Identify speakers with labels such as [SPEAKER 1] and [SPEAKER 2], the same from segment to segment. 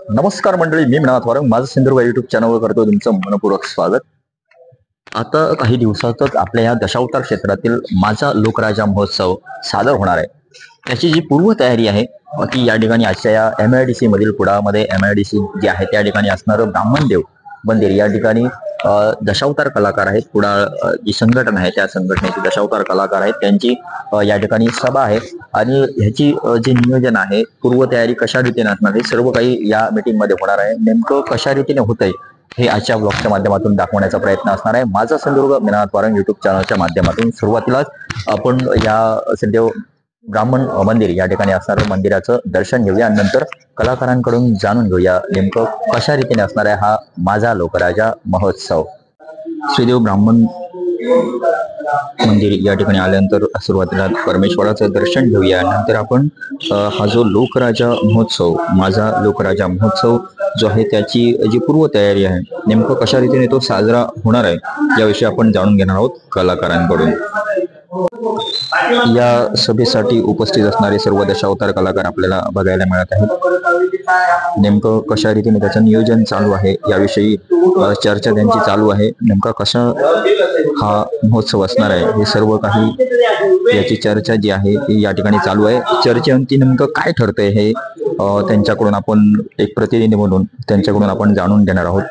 [SPEAKER 1] नमस्कार मंडळी, मी मनात वारंग माझं सिंधुदुर्ग युट्यूब चॅनलवर करतो तुमचं मनपूर्वक स्वागत। आता काही दिवसातच आपल्या या दशावतार क्षेत्रातील माझा लोकराजा महोत्सव सादर होणार आहे। त्याची जी पूर्वतयारी आहे ती या ठिकाणी आजच्या या MIDC मधील कुडामध्ये MIDC जे आहे त्या ठिकाणी असणारं ब्राह्मणदेव मंदिर या ठिकाणी दशावतार कलाकार आहेत। कुडाळ जी संघटना आहे त्या संघटनेचे दशावतार कलाकार आहेत, त्यांची या ठिकाणी सभा आहे आणि ह्याची जे नियोजन आहे, पूर्वतयारी कशा रीतीने असणार हे सर्व काही या मीटिंग मध्ये होणार आहे। नेमकं कशा रीतीने होतंय हे आजच्या ब्लॉगच्या माध्यमातून दाखवण्याचा प्रयत्न असणार आहे। माझा सिंधुदुर्ग मिनात वारंग युट्यूब चॅनलच्या माध्यमातून सुरुवातीलाच आपण या सिद्धेव ब्राह्मण मंदिर या ठिकाणी असणारं मंदिराचं दर्शन घेऊया आणि नंतर कलाकारांकडून जाणून घेऊया नेमकं कशा रीतीने असणार आहे हा माझा लोकराजा महोत्सव। श्रीदेव ब्राह्मण मंदिर या ठिकाणी आल्यानंतर सुरुवातीला परमेश्वराचं दर्शन घेऊया, नंतर आपण हा जो लोकराजा महोत्सव माझा लोकराजा महोत्सव जो आहे त्याची जी पूर्वतयारी आहे नेमकं कशा रीतीने तो साजरा होणार आहे याविषयी आपण जाणून घेणार आहोत कलाकारांकडून। या सभेसाठी उपस्थित असणारे सर्व दशावतार कलाकार आपल्याला बघायला मिळत आहेत। नेमकं कशा रीतीने त्याचं नियोजन चालू आहे याविषयी चर्चा त्यांची चालू आहे। नेमका कसा हा महोत्सव असणार आहे हे सर्व काही याची चर्चा जी आहे ती या ठिकाणी चालू आहे। चर्चेअंती नेमकं काय ठरतंय हे त्यांच्याकडून आपण एक प्रतिनिधी म्हणून त्यांच्याकडून आपण जाणून घेणार आहोत।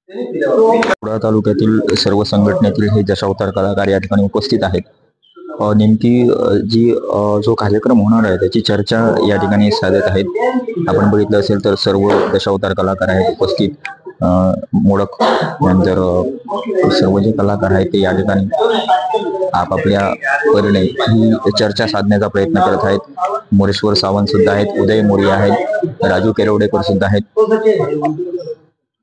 [SPEAKER 1] कुडाळ तालुक्यातील सर्व संघटनेतील हे दशावतार कलाकार या ठिकाणी उपस्थित आहेत। नेमकी जी जो कार्यक्रम होणार आहे त्याची चर्चा या ठिकाणी साधत आहेत। आपण बघितलं असेल तर सर्व दशावतार कलाकार आहेत उपस्थित। मोडक नंतर सर्व जे कलाकार आहेत ते या ठिकाणी आपापल्या परीने ही चर्चा साधण्याचा प्रयत्न करत आहेत। मोरेश्वर सावंत सुद्धा आहेत, उदय मोरिया आहेत, राजू केरवडेकर सुद्धा आहेत,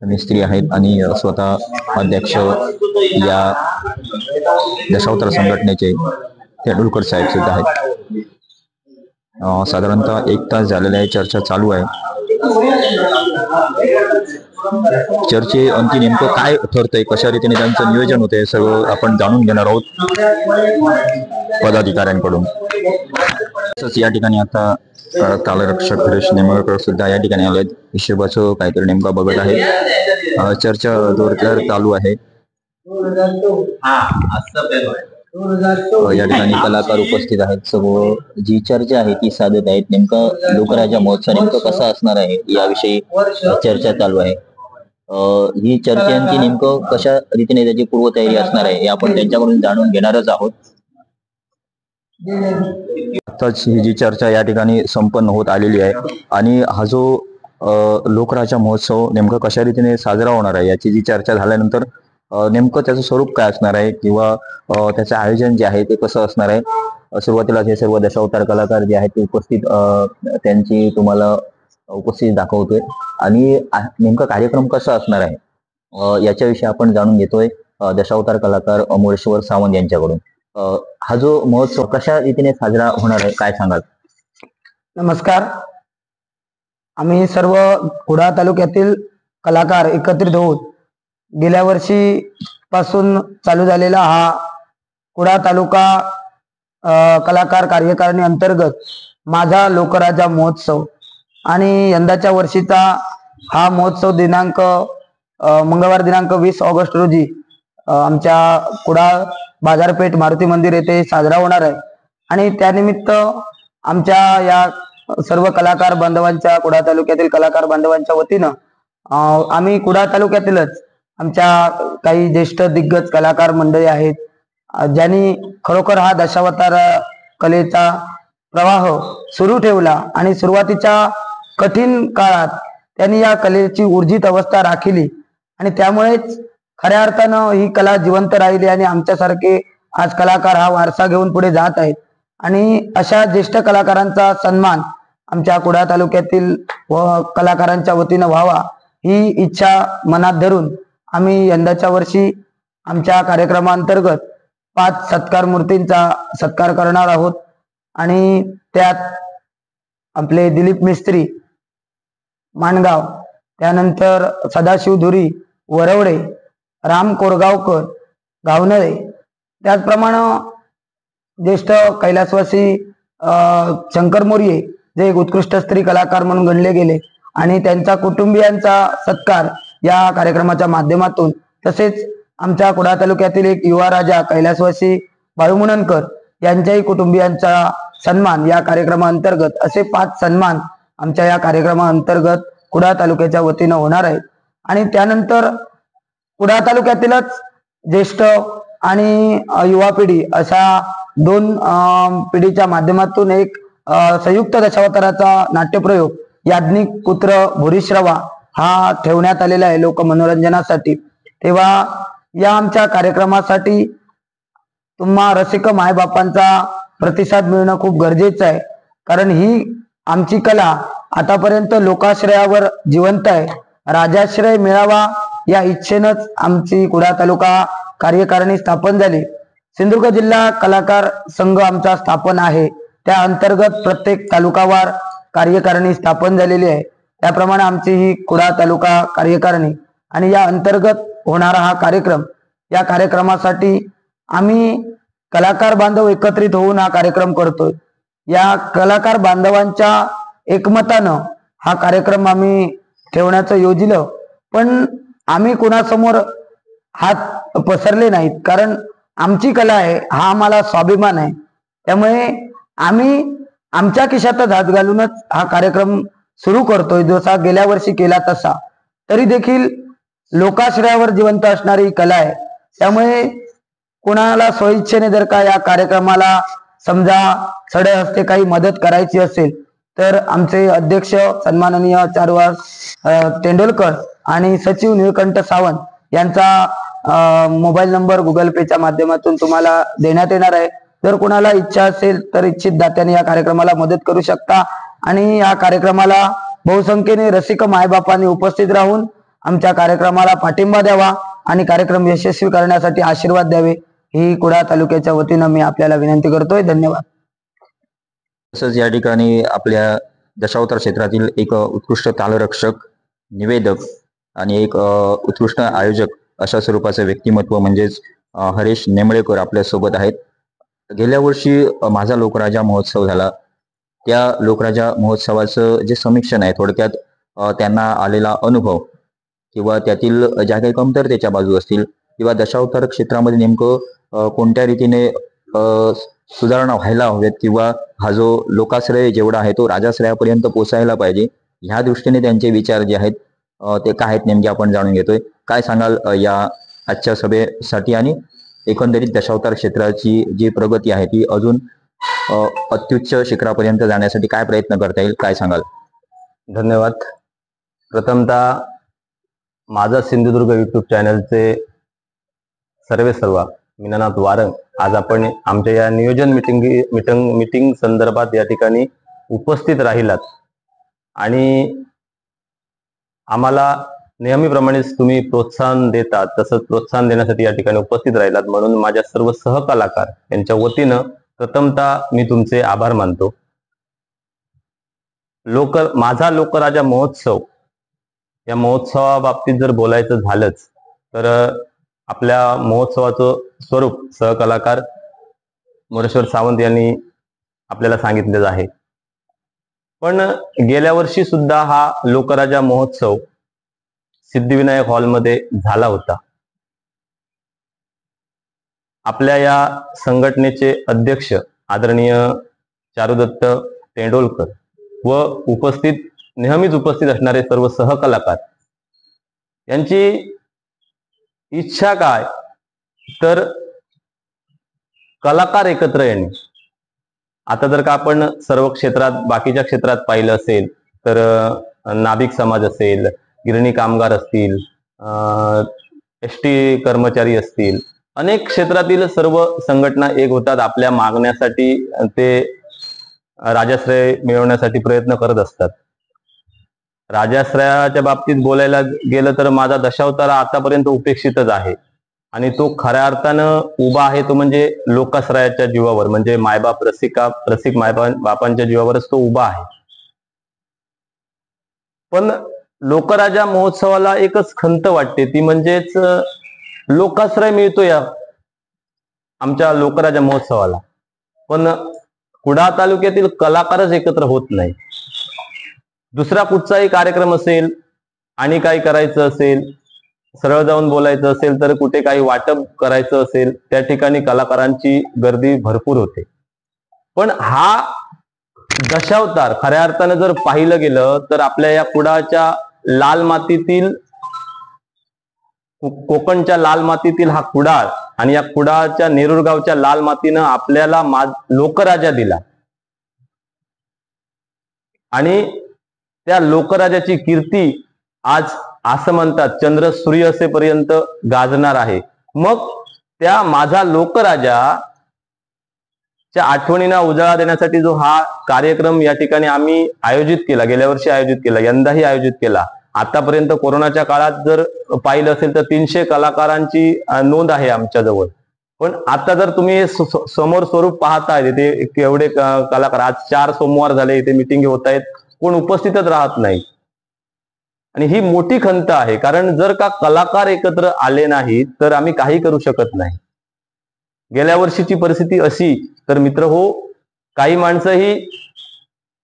[SPEAKER 1] मिस्त्री आहेत आणि स्वतः अध्यक्ष या दशावतार संघटनेचे तेंडुलकर साहेब सुद्धा आहेत। साधारणतः 1 तास झालेला आहे, चर्चा चालू आहे। चर्चे अंती नेमकं काय ठरतंय, कशा रीतीने त्यांचं नियोजन होतंय सर्व आपण जाणून घेणार आहोत पदाधिकाऱ्यांकडून। तसंच या ठिकाणी आता तालरक्षक हरेश नेमळकर सुद्धा या ठिकाणी आले आहेत, हिशोबाचं काहीतरी नेमका बघत आहे। चर्चा जोरदार चालू आहे। या ठिकाणी कलाकार उपस्थित आहेत, सर्व जी चर्चा आहे ती साधत आहेत। नेमकं लोकराजा महोत्सव नेमकं कसा असणार आहे याविषयी चर्चा चालू आहे। ही चर्चेअंती नेमकं कशा रीतीने त्याची पूर्वतयारी असणार आहे हे आपण त्यांच्याकडून जाणून घेणारच आहोत। आताच ही जी चर्चा या ठिकाणी संपन्न होत आलेली आहे आणि हा जो लोकराजा महोत्सव नेमकं कशा रीतीने साजरा होणार आहे याची जी चर्चा झाल्यानंतर नेमकं त्याचं स्वरूप काय असणार आहे किंवा त्याचं आयोजन जे आहे ते कसं असणार आहे, सुरुवातीला हे सर्व दशावतार कलाकार जे आहेत ते उपस्थित त्यांची तुम्हाला उपस्थित दाखवतोय आणि नेमका कार्यक्रम कसा असणार आहे याच्याविषयी आपण जाणून घेतोय दशावतार कलाकार मोरेश्वर सावंत यांच्याकडून। हा जो महोत्सव कशा रीतीने साजरा होणार आहे काय सांगाल?
[SPEAKER 2] नमस्कार, आम्ही सर्व कुडाळ तालुक्यातील कलाकार एकत्रित होऊन गेल्या वर्षी पासून चालू झालेला हा कुडाळ तालुका कलाकार कार्यकारिणी अंतर्गत माझा लोकराजा महोत्सव आणि यंदाच्या वर्षीचा हा महोत्सव दिनांक मंगळवार दिनांक 20 ऑगस्ट रोजी आमच्या कुडाळ बाजारपेठ मारुती मंदिर येथे साजरा होणार आहे। आणि त्यानिमित्त आमच्या या सर्व कलाकार बांधवांच्या कुडाळ तालुक्यातील कलाकार बांधवांच्या वतीनं आम्ही कुडाळ तालुक्यातीलच आमच्या काही ज्येष्ठ दिग्गज कलाकार मंडळी आहेत ज्यांनी खरोखर हा दशावतार कलेचा प्रवाह सुरू ठेवला आणि सुरुवातीच्या कठीण काळात त्यांनी या कलेची ऊर्जित अवस्था राखली आणि त्यामुळेच खऱ्या अर्थानं ही कला जिवंत राहिली आणि आमच्यासारखे आज कलाकार हा वारसा घेऊन पुढे जात आहेत। आणि अशा ज्येष्ठ कलाकारांचा सन्मान आमच्या कुडाळ तालुक्यातील व कलाकारांच्या वतीनं व्हावा ही इच्छा मनात धरून आम्ही यंदाच्या वर्षी आमच्या कार्यक्रमांतर्गत 5 सत्कार मूर्तींचा सत्कार करणार आहोत आणि त्यात आपले दिलीप मिस्त्री माणगाव, त्यानंतर सदाशिव धुरी वरवडे, राम कोरगावकर गावनळे, त्याचप्रमाणे ज्येष्ठ कैलासवासी शंकर मोर्ये जे एक उत्कृष्ट स्त्री कलाकार म्हणून गणले गेले, आणि त्यांच्या कुटुंबियांचा सत्कार या कार्यक्रमाच्या माध्यमातून, तसेच आमच्या कुडाळ तालुक्यातील एक युवा राजा कैलासवासी बाळू मुनणकर यांच्याही कुटुंबियांचा सन्मान या कार्यक्रमाअंतर्गत, असे 5 सन्मान आमच्या या कार्यक्रमाअंतर्गत कुडाळ तालुक्याच्या वतीनं होणार आहेत. आणि त्यानंतर कुडाळ तालुक्यातीलच ज्येष्ठ आणि युवा पिढी अशा 2 पिढीच्या माध्यमातून एक संयुक्त दशावताराचा नाट्यप्रयोग याज्ञिक पुत्र भूरिश्रवा हा ठेवण्यात आलेला आहे लोकमनोरंजनासाठी. तेव्हा या आमच्या कार्यक्रमासाठी तुम्हा रसिक मायबापांचा प्रतिसाद मिळणं खूप गरजेचं आहे, कारण ही आमची कला आतापर्यंत लोकाश्रयावर जिवंत आहे. राजाश्रय मिळावा या इच्छेनंच आमची कुडाळ तालुका कार्यकारिणी स्थापन झाली. सिंधुदुर्ग जिल्हा कलाकार संघ आमचा स्थापन आहे, त्या अंतर्गत प्रत्येक तालुकावार कार्यकारिणी स्थापन झालेली आहे. त्याप्रमाणे आमची ही कुडाळ तालुका कार्यकारिणी आणि या अंतर्गत होणारा हा कार्यक्रम, या कार्यक्रमासाठी आम्ही कलाकार बांधव एकत्रित होऊन हा कार्यक्रम करतोय. या कलाकार बांधवांच्या एकमतानं हा कार्यक्रम आम्ही ठेवण्याचं योजिलं, पण आम्ही कुणासमोर हात पसरले नाहीत, कारण आमची कला आहे हा आम्हाला स्वाभिमान आहे. त्यामुळे आम्ही आमच्या खिशातच हात घालूनच हा कार्यक्रम सुरू करतोय, जसा गेल्या वर्षी केला तसा. तरी देखील लोकाश्रयावर जिवंत असणारी ही कला आहे. त्यामुळे कोणाला स्वइच्छेने जर का या कार्यक्रमाला समजा सडे हस्ते काही मदत करायची असेल, तर आमचे अध्यक्ष सन्माननीय चारुहास तेंडुलकर आणि सचिव निळकंठ सावंत यांचा मोबाईल नंबर गुगल पेच्या माध्यमातून तुम्हाला देण्यात येणार आहे. जर कोणाला इच्छा असेल तर इच्छित दात्याने या कार्यक्रमाला मदत करू शकता आणि या कार्यक्रमाला बहुसंख्येने रसिक मायबापांनी उपस्थित राहून आमच्या कार्यक्रमाला पाठिंबा द्यावा आणि कार्यक्रम यशस्वी करण्यासाठी आशीर्वाद द्यावे, ही कुडाळ तालुक्याच्या वतीनं मी आपल्याला विनंती करतोय. धन्यवाद.
[SPEAKER 1] तसंच या ठिकाणी आपल्या दशावतार क्षेत्रातील एक उत्कृष्ट तालरक्षक, निवेदक आणि एक उत्कृष्ट आयोजक अशा स्वरूपाचं व्यक्तिमत्व म्हणजेच हरेश नेमळेकर आपल्या सोबत आहेत. गेल्या वर्षी माझा लोकराजा महोत्सव झाला. त्या लोकराजा महोत्सवाचं जे समीक्षण आहे, थोडक्यात त्यांना आलेला अनुभव किंवा त्यातील ज्या काही कमतरतेच्या बाजू असतील किंवा दशावतार क्षेत्रामध्ये नेमकं कोणत्या रीतीने सुधारणा व्हायला हव्यात किंवा हा जो लोकाश्रय जेवढा आहे तो राजाश्रयापर्यंत पोचायला पाहिजे, ह्या दृष्टीने त्यांचे विचार जे आहेत ते काय आहेत नेमके आपण जाणून घेतोय. काय सांगाल या आजच्या सभेसाठी आणि एकंदरीत दशावतार क्षेत्राची जी प्रगती आहे ती अजून अत्युच्च शिखरापर्यंत जाण्यासाठी काय प्रयत्न करता येईल, काय सांगाल?
[SPEAKER 3] धन्यवाद. प्रथमतः माझा सिंधुदुर्ग यूट्यूब चॅनलचे सर्व मीनानाथ वारंग आज आपण आमच्या या नियोजन मीटिंग संदर्भात या ठिकाणी उपस्थित राहिलात आणि आम्हाला नेहमीप्रमाणेच तुम्ही प्रोत्साहन देतात, तसंच प्रोत्साहन देण्यासाठी या ठिकाणी उपस्थित राहिलात, म्हणून माझ्या सर्व सहकलाकार यांच्या वतीनं प्रथमतः मी तुमचे आभार मानतो. माझा लोकराजा महोत्सव या महोत्सवाबाबतीत जर बोलायचं झालंच तर आपल्या महोत्सवाचं स्वरूप सहकलाकार मोरेश्वर सावंत यांनी आपल्याला सांगितलेलं आहे. पण गेल्या वर्षी सुद्धा हा लोकराजा महोत्सव सिद्धिविनायक हॉलमध्ये झाला होता. आपल्या या संघटनेचे अध्यक्ष आदरणीय चारुदत्त तेंडोलकर व नेहमीच उपस्थित असणारे सर्व सहकलाकार यांची इच्छा काय तर कलाकार एकत्र येणे. आता जर का आपण सर्व क्षेत्रात बाकीच्या क्षेत्रात पाहिलं असेल तर नाभिक समाज असेल, गिरणी कामगार असतील, एसटी कर्मचारी असतील, अनेक क्षेत्रातील सर्व संघटना एक होतात, आपल्या मागण्यासाठी ते राजाश्रय मिळवण्यासाठी प्रयत्न करत असतात. राजाश्रयाच्या बाबतीत बोलायला गेलं तर माझा दशावतार आतापर्यंत उपेक्षितच आहे आणि तो खऱ्या अर्थानं उभा आहे तो म्हणजे लोकाश्रयाच्या जीवावर, म्हणजे रसिक मायबापांच्या जीवावरच तो उभा आहे. पण लोकराजा महोत्सवाला एकच खंत वाटते, ती म्हणजेच लोकाश्रय मिळतो या आमच्या लोकराजा महोत्सवाला, पण कुडाळ तालुक्यातील कलाकारच एकत्र होत नाही. दुसरा कुठचाही कार्यक्रम असेल आणि काही करायचं असेल, सरळ जाऊन बोलायचं असेल, तर कुठे काही वाटप करायचं असेल, त्या ठिकाणी कलाकारांची गर्दी भरपूर होते. पण हा दशावतार खऱ्या अर्थानं जर पाहिलं गेलं तर आपल्या या कुडाच्या लाल मातीतील, कोकणच्या लाल मातीतील हा कुडाळ आणि या कुडाळच्या नेरूर गावच्या लाल मातीनं आपल्याला लोकराजा दिला आणि त्या लोकराजाची कीर्ती आज असं म्हणतात चंद्र सूर्य असेपर्यंत गाजणार आहे. मग त्या माझा लोकराजा च्या आठवणींना उजाळा देण्यासाठी जो हा कार्यक्रम या ठिकाणी आम्ही आयोजित केला, गेल्या वर्षी आयोजित केला, यंदाही आयोजित केला. आतापर्यंत कोरोनाच्या काळात जर पाहिलं असेल तर 300 कलाकारांची नोंद आहे आमच्याजवळ. पण आता जर तुम्ही हे समोर स्वरूप पाहताय, इथे केवढे कलाकार, आज 4 सोमवार झाले इथे मिटिंग होत आहेत, कोण उपस्थितच राहत नाही. आणि ही मोठी खंत आहे, कारण जर का कलाकार एकत्र आले नाहीत तर आम्ही काही करू शकत नाही. गेल्या वर्षीची परिस्थिती अशी, तर मित्र हो, काही माणसं ही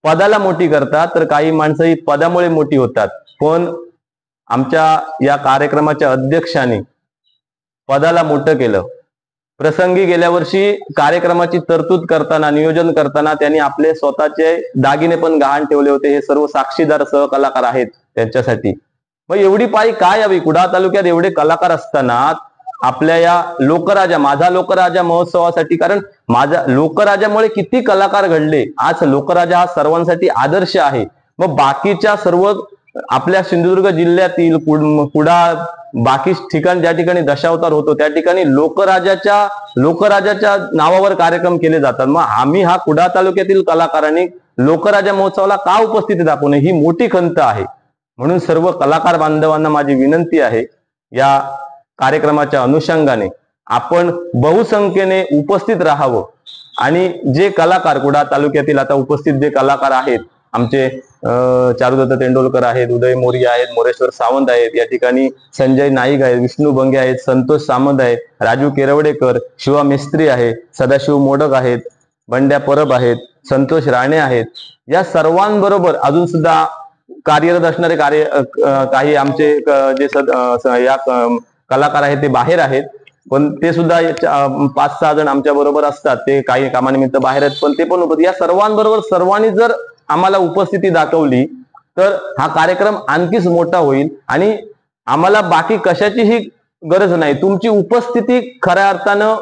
[SPEAKER 3] पदाला मोठी करतात तर काही माणसं ही पदामुळे मोठी होतात. पण आमच्या या कार्यक्रमाच्या अध्यक्षाने पदाला मोठं केलं. प्रसंगी गेल्या वर्षी कार्यक्रमाची तरतूद करताना, नियोजन करताना त्यांनी आपले स्वतःचे दागिने पण गहाण ठेवले होते. हे सर्व साक्षीदार सहकलाकार आहेत त्यांच्यासाठी. मग एवढी पायी काय यावी? कुडाळ तालुक्यात एवढे कलाकार असताना आपल्या या लोकराजा, माझा लोकराजा महोत्सवासाठी, कारण माझा लोकराजामुळे किती कलाकार घडले. आज लोकराजा हा सर्वांसाठी आदर्श आहे. मग बाकीच्या सर्व आपल्या सिंधुदुर्ग जिल्ह्यातील कुडाळ, बाकी ठिकाण ज्या ठिकाणी दशावतार होतो त्या ठिकाणी लोकराजाच्या नावावर कार्यक्रम केले जातात. मग आम्ही हा कुडाळ तालुक्यातील कलाकारांनी लोकराजा महोत्सवाला का उपस्थिती दाखवू नये, ही मोठी खंत आहे. म्हणून सर्व कलाकार बांधवांना माझी विनंती आहे, या कार्यक्रमाच्या अनुषंगाने आपण बहुसंख्येने उपस्थित राहावं आणि जे कलाकार कुडाळ तालुक्यातील आता उपस्थित जे कलाकार आहेत, आमचे चारुदत्त तेंडोलकर आहेत, उदय मोर्या आहेत, मोरेश्वर सावंत आहेत, या ठिकाणी संजय नाईक आहेत, विष्णू बंगे आहेत, संतोष सामंत आहेत, राजू केरवडेकर, शिवा मिस्त्री आहे, सदाशिव मोडक आहेत, बंड्या परब आहेत, संतोष राणे आहेत. या सर्वांबरोबर अजून सुद्धा कार्यरत असणारे काही आमचे जे या कलाकार आहेत ते बाहेर आहेत, पण ते सुद्धा 5-6 जण आमच्या बरोबर असतात. ते काही कामानिमित्त बाहेर आहेत, पण ते पण या सर्वांबरोबर सर्वांनी जर आम्हाला उपस्थिती दाखवली तर हा कार्यक्रम आणखीच मोठा होईल. आणि आम्हाला बाकी कशाचीही गरज नाही, तुमची उपस्थिती खऱ्या अर्थानं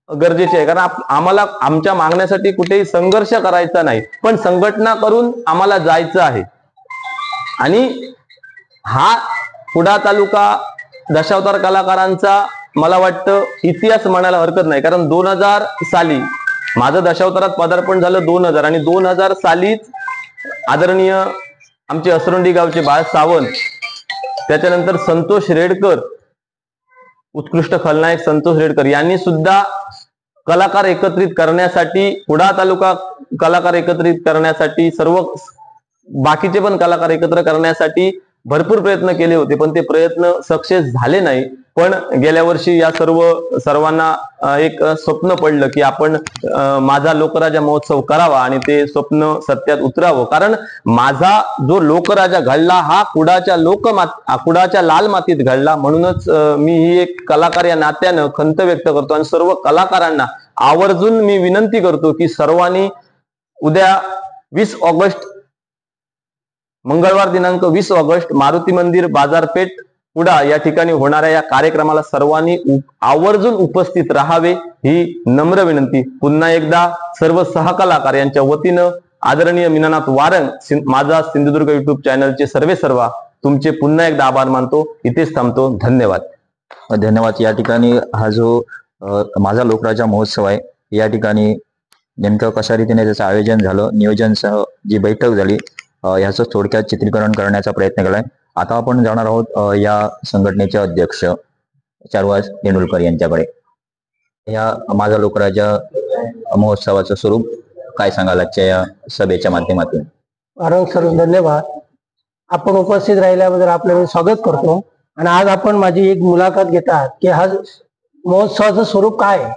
[SPEAKER 3] गरजेची आहे. कारण आम्हाला आमच्या मागण्यासाठी कुठेही संघर्ष करायचा नाही, पण संघटना करून आम्हाला जायचं आहे. आणि हा कुडाळ तालुका दशावतार कलाकारांचा मला वाटतं इतिहास म्हणायला हरकत नाही. कारण 2000 साली माझं दशावतारात पदार्पण झालं 2000, आणि 2000 सालीच आदरणीय आमचे असरोंडी गावचे बाळ सावंत, त्याच्यानंतर संतोष रेडकर, उत्कृष्ट खलनायक संतोष रेडकर यांनी सुद्धा कलाकार एकत्रित करण्यासाठी, कुडाळ तालुका कलाकार एकत्रित करण्यासाठी, सर्व बाकीचे पण कलाकार एकत्र करण्यासाठी भरपूर प्रयत्न केले होते, पण ते प्रयत्न सक्सेस झाले नाही. पण गेल्या वर्षी या सर्वांना एक स्वप्न पडलं की आपण माझा लोकराजा महोत्सव करावा आणि ते स्वप्न सत्यात उतरावं. कारण माझा जो लोकराजा घडला हा कुडाच्या लाल मातीत घडला. म्हणूनच मी ही एक कलाकार या नात्यानं खंत व्यक्त करतो आणि सर्व कलाकारांना आवर्जून मी विनंती करतो की सर्वांनी उद्या 20 ऑगस्ट, मंगळवार दिनांक 20 ऑगस्ट मारुती मंदिर बाजारपेठ कुडाळ या ठिकाणी होणाऱ्या या कार्यक्रमाला सर्वांनी आवर्जून उपस्थित राहावे, ही नम्र विनंती. पुन्हा एकदा सर्व सहकलाकार यांच्या वतीनं आदरणीय मीनानाथ वारंग, माझा सिंधुदुर्ग युट्यूब चॅनलचे सर्व तुमचे पुन्हा एकदा आभार मानतो. इथेच थांबतो. धन्यवाद.
[SPEAKER 1] धन्यवाद. या ठिकाणी हा जो माझा लोकराजा महोत्सव आहे, या ठिकाणी नेमकं कशा रीतीने त्याचं आयोजन झालं, नियोजनसह जी बैठक झाली, ह्याचं थोडक्यात चित्रीकरण करण्याचा प्रयत्न केलाय. आता आपण जाणार आहोत या संघटनेचे अध्यक्ष चारुदास तेंडुलकर यांच्याकडे. या माझा लोकराजा महोत्सवाचं स्वरूप काय सांगाल आजच्या या सभेच्या माध्यमातून?
[SPEAKER 2] वारंग सर, धन्यवाद. आपण उपस्थित राहिल्याबद्दल आपलं मी स्वागत करतो. आणि आज आपण माझी एक मुलाखत घेतात की हा महोत्सवाचं स्वरूप काय आहे.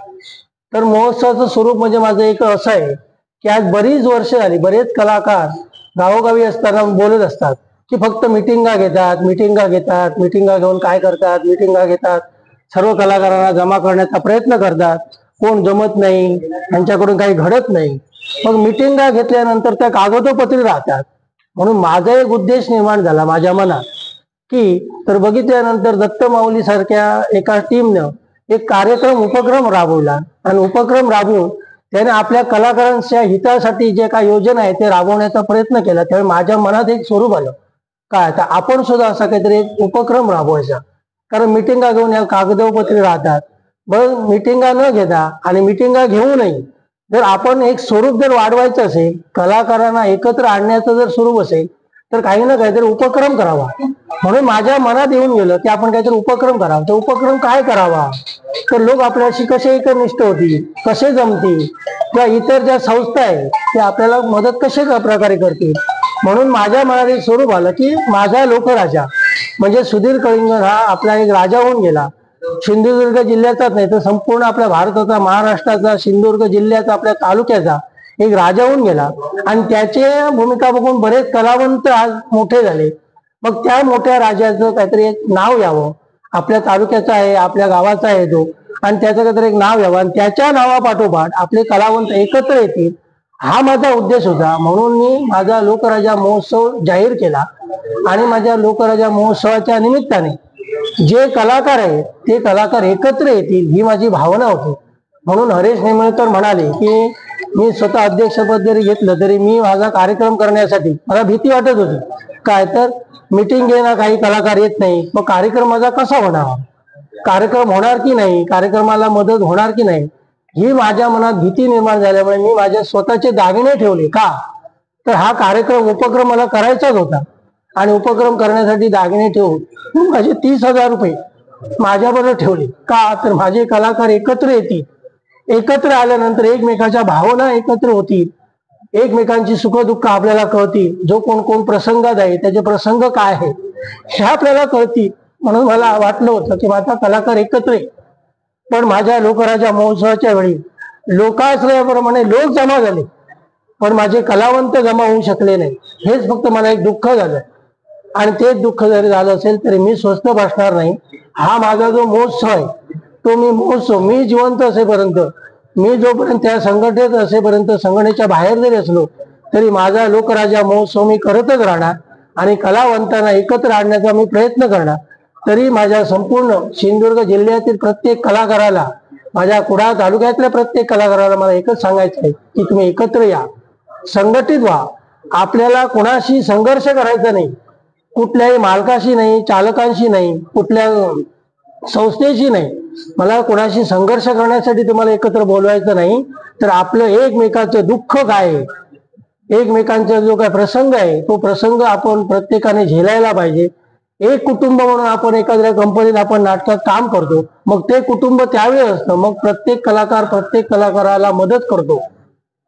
[SPEAKER 2] तर महोत्सवाचं स्वरूप म्हणजे माझं एक असं आहे की आज बरीच वर्ष झाली, बरेच कलाकार
[SPEAKER 4] गावोगावी असताना बोलत असतात की फक्त मिटिंगा घेऊन काय करतात, मिटिंगा घेतात, सर्व कलाकारांना जमा करण्याचा प्रयत्न करतात, कोण जमत नाही, त्यांच्याकडून काही घडत नाही. मग मिटिंगा घेतल्यानंतर त्या कागदोपत्री राहतात. म्हणून माझा एक उद्देश निर्माण झाला माझ्या मनात की तर बघितल्यानंतर दत्त माऊली सारख्या एका टीमनं एक उपक्रम राबवला आणि उपक्रम राबवून त्याने आपल्या कलाकारांच्या हितासाठी जे काही योजना आहे ते राबवण्याचा प्रयत्न केला. त्यावेळी माझ्या मनात एक स्वरूप आलं काय तर आपण सुद्धा असा काहीतरी एक उपक्रम राबवायचा. कारण मिटिंगा घेऊन या कागदोपत्री राहतात. बरं, मिटिंगा न घेता आणि मिटिंगा घेऊनही जर आपण एक स्वरूप जर वाढवायचं असेल, कलाकारांना एकत्र आणण्याचं जर स्वरूप असेल तर काही ना काहीतरी उपक्रम करावा. म्हणून माझ्या मनात येऊन गेलं की आपण काहीतरी उपक्रम करावा. तर उपक्रम काय करावा तर लोक आपल्याशी कसे एकनिष्ठ होतील, कसे जमतील, किंवा इतर ज्या संस्था आहेत त्या आपल्याला मदत कशा प्रकारे करतील. म्हणून माझ्या मनात एक स्वरूप आलं की माझा लोकराजा म्हणजे सुधीर कळिंगड हा आपला एक राजा होऊन गेला. सिंधुदुर्ग जिल्ह्याचाच नाही तर संपूर्ण आपल्या भारताचा, महाराष्ट्राचा, सिंधुदुर्ग जिल्ह्याचा, आपल्या तालुक्याचा एक राजा होऊन गेला. आणि त्याचे भूमिका बघून बरेच कलावंत आज मोठे झाले. मग त्या मोठ्या राजाचं काहीतरी एक नाव यावं, आपल्या तालुक्याचा आहे, आपल्या गावाचा आहे तो, आणि त्याचं काहीतरी एक नाव यावं आणि त्याच्या नावापाठोपाठ आपले कलावंत एकत्र येतील, हा माझा उद्देश होता. म्हणून मी माझा लोकराजा महोत्सव जाहीर केला. आणि माझ्या लोकराजा महोत्सवाच्या निमित्ताने जे कलाकार आहेत ते कलाकार एकत्र येतील ही माझी भावना होती. म्हणून हरेश नेमळकर म्हणाले की मी स्वतः अध्यक्षपद जरी घेतलं तरी मी माझा कार्यक्रम करण्यासाठी मला भीती वाटत होती. काय तर मिटिंग घेणं, काही कलाकार येत नाही, मग कार्यक्रम माझा कसा होणार, कार्यक्रम होणार की नाही, कार्यक्रमाला मदत होणार की नाही, ही माझ्या मनात भीती निर्माण झाल्यामुळे मी माझ्या स्वतःचे दागिने ठेवले. का तर हा उपक्रम मला करायचाच होता. आणि उपक्रम करण्यासाठी दागिने ठेवून माझे 30,000 रुपये माझ्याबरोबर ठेवले. का तर माझे कलाकार एकत्र येतील, एकत्र आल्यानंतर एकमेकाच्या भावना एकत्र होतील, एकमेकांची सुखदुःख आपल्याला कळतील, जो कोण प्रसंगात आहे त्याचे प्रसंग काय आहे हे आपल्याला कळतील. म्हणून मला वाटलं होतं की माझा कलाकार एकत्र आहे. पण माझ्या लोकराजा महोत्सवाच्या वेळी लोकाश्रयाप्रमाणे लोक जमा झाले पण माझे कलावंत जमा होऊ शकले नाही. हेच फक्त मला एक दुःख झालं. आणि तेच दुःख जरी झालं असेल तरी मी स्वस्थ बसणार नाही. हा माझा जो महोत्सव आहे तो मी जिवंत असेपर्यंत, मी जोपर्यंत त्या संघटनेत असेपर्यंत, संघटनेच्या बाहेर जरी असलो तरी माझा लोकराजा महोत्सव मी करतच राहणार. आणि कलावंतांना एकत्र आणण्याचा मी प्रयत्न करणार. तरी माझ्या संपूर्ण सिंधुदुर्ग जिल्ह्यातील प्रत्येक कलाकाराला, माझ्या कुडाळ तालुक्यातल्या प्रत्येक कलाकाराला मला एकच सांगायचं आहे की तुम्ही एकत्र या, संघटित व्हा. आपल्याला कोणाशी संघर्ष करायचा नाही, कुठल्याही मालकाशी नाही, चालकांशी नाही, कुठल्या संस्थेशी नाही. मला कोणाशी संघर्ष करण्यासाठी तुम्हाला एकत्र बोलवायचं नाही. तर आपलं एकमेकाचं दुःख काय आहे, एकमेकांचा जो काय प्रसंग आहे तो प्रसंग आपण प्रत्येकाने झेलायला पाहिजे. एक कुटुंब म्हणून आपण एखाद्या कंपनीत आपण नाटकात काम करतो, मग ते कुटुंब त्यावेळी असतं, मग प्रत्येक कलाकार प्रत्येक कलाकाराला मदत करतो.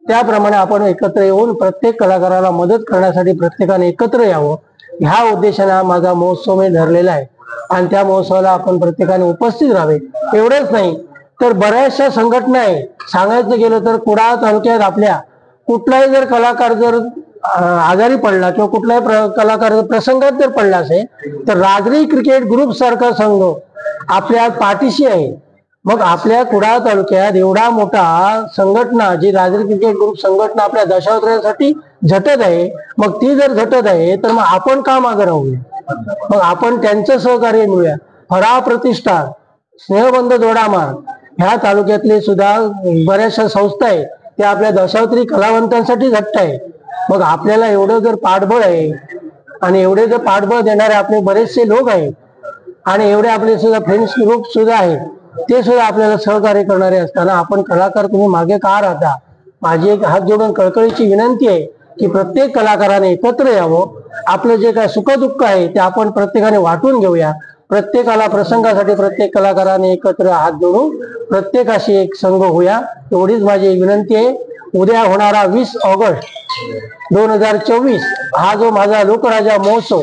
[SPEAKER 4] त्याप्रमाणे आपण एकत्र येऊन प्रत्येक कलाकाराला मदत करण्यासाठी प्रत्येकाने एकत्र यावं, ह्या उद्देशाने माझा महोत्सव मी धरलेला आहे. आणि त्या महोत्सवाला आपण प्रत्येकाने उपस्थित राहावे. एवढंच नाही तर बऱ्याचशा संघटना आहे. सांगायचं गेलं तर कुडाळ तालुक्यात आपल्या कुठलाही जर कलाकार जर आजारी पडला किंवा कुठलाही कलाकार प्रसंगात जर पडला असेल तर राजरी क्रिकेट ग्रुप सारखा संघ आपल्या पाठीशी आहे. मग आपल्या कुडाळ तालुक्यात एवढा मोठा संघटना, जी राजरी क्रिकेट ग्रुप संघटना आपल्या दशावतारासाठी झटत आहे, मग ती जर झटत आहे तर मग आपण का मागे राहूया. मग आपण त्यांचं सहकार्य मिळूया. फराळ प्रतिष्ठान, स्नेहबंध जोडामार्ग, ह्या तालुक्यातले सुद्धा बऱ्याचशा संस्था आहेत त्या आपल्या दशावतारी कलावंतांसाठी झटत आहे. मग आपल्याला एवढं जर पाठबळ आहे आणि एवढे जर पाठबळ देणारे आपले बरेचसे लोक आहेत आणि एवढे आपले सुद्धा फ्रेंड्स ग्रुप सुद्धा आहेत, ते सुद्धा आपल्याला सहकार्य करणारे असताना आपण कलाकार तुम्ही मागे का राहता. माझी एक हात जोडून कळकळीची विनंती आहे की प्रत्येक कलाकाराने एकत्र यावं. आपलं जे काय सुखदुःख आहे ते आपण प्रत्येकाने वाटून घेऊया. प्रत्येकाला प्रसंगासाठी प्रत्येक कलाकाराने एकत्र हात जोडून प्रत्येकाशी एक संघ होऊया, एवढीच माझी एक विनंती आहे. उद्या होणारा 20 ऑगस्ट 2024 हा जो माझा लोकराजा महोत्सव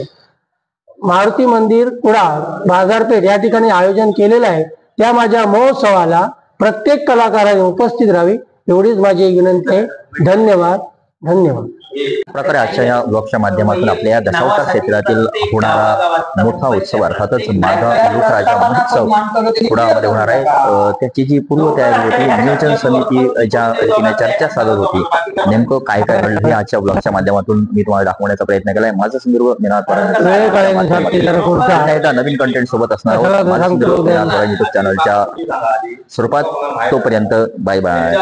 [SPEAKER 4] मारुती मंदिर कुडाळ बाजारपेठ या ठिकाणी आयोजन केलेलं आहे, त्या माझ्या महोत्सवाला प्रत्येक कलाकाराने उपस्थित राहावी, एवढीच माझी एक विनंती आहे. धन्यवाद.
[SPEAKER 1] प्रकारे आजच्या या ब्लॉगच्या माध्यमातून आपल्या या दशावतार क्षेत्रातील होणारा मोठा उत्सव अर्थातच माझा लोकराजा महोत्सव कुडामध्ये होणार आहे, त्याची जी पूर्वतयारी होती, नियोजन समिती ज्या रीतीने चर्चा साधत होती, नेमकं काय काय घडलं हे आजच्या ब्लॉगच्या माध्यमातून मी तुम्हाला दाखवण्याचा प्रयत्न केलाय. माझा सिंधुदुर्ग नवीन कंटेंट सोबत असणार आहोत माझा सिंधुदुर्ग युट्यूब चॅनलच्या स्वरूपात. तोपर्यंत बाय बाय.